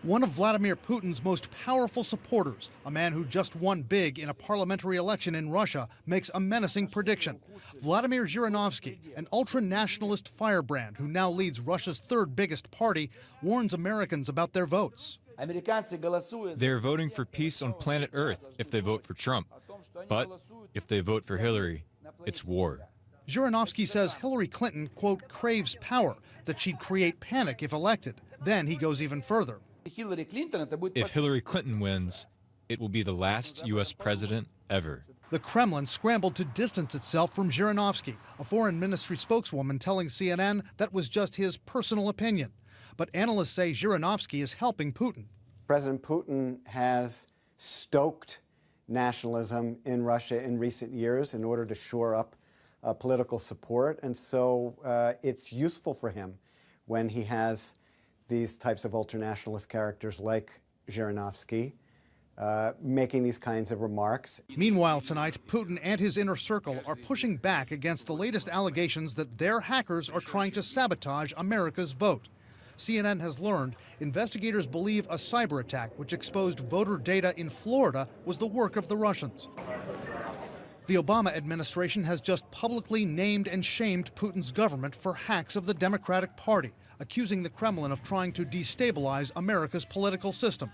One of Vladimir Putin's most powerful supporters, a man who just won big in a parliamentary election in Russia, makes a menacing prediction. Vladimir Zhirinovsky, an ultra-nationalist firebrand who now leads Russia's third biggest party, warns Americans about their votes. They're voting for peace on planet Earth if they vote for Trump. But if they vote for Hillary, it's war. Zhirinovsky says Hillary Clinton, quote, craves power, that she'd create panic if elected. Then he goes even further. If Hillary Clinton wins, it will be the last U.S. president ever. The Kremlin scrambled to distance itself from Zhirinovsky, a foreign ministry spokeswoman telling CNN that was just his personal opinion. But analysts say Zhirinovsky is helping Putin. President Putin has stoked nationalism in Russia in recent years in order to shore up political support. And so it's useful for him when he has these types of ultranationalist characters like Zhirinovsky making these kinds of remarks. Meanwhile, tonight, Putin and his inner circle are pushing back against the latest allegations that their hackers are trying to sabotage America's vote. CNN has learned investigators believe a cyber attack which exposed voter data in Florida was the work of the Russians. The Obama administration has just publicly named and shamed Putin's government for hacks of the Democratic Party, accusing the Kremlin of trying to destabilize America's political system.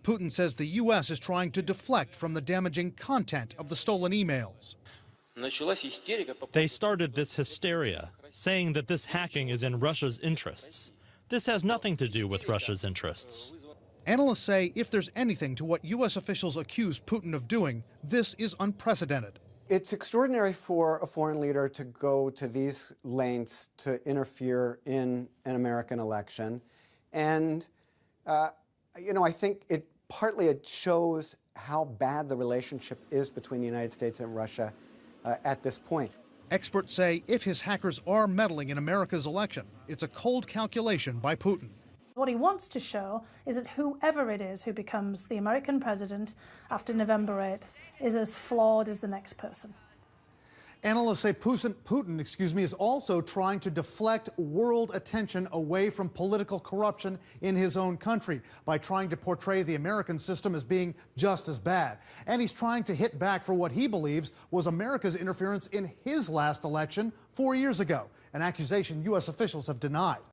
Putin says the U.S. is trying to deflect from the damaging content of the stolen emails. They started this hysteria, saying that this hacking is in Russia's interests. This has nothing to do with Russia's interests. Analysts say if there's anything to what U.S. officials accuse Putin of doing, this is unprecedented. It's extraordinary for a foreign leader to go to these lengths to interfere in an American election. And, I think it shows how bad the relationship is between the United States and Russia at this point. Experts say if his hackers are meddling in America's election, it's a cold calculation by Putin. What he wants to show is that whoever it is who becomes the American president after November 8th is as flawed as the next person. Analysts say Putin is also trying to deflect world attention away from political corruption in his own country by trying to portray the American system as being just as bad. And he's trying to hit back for what he believes was America's interference in his last election 4 years ago, an accusation U.S. officials have denied.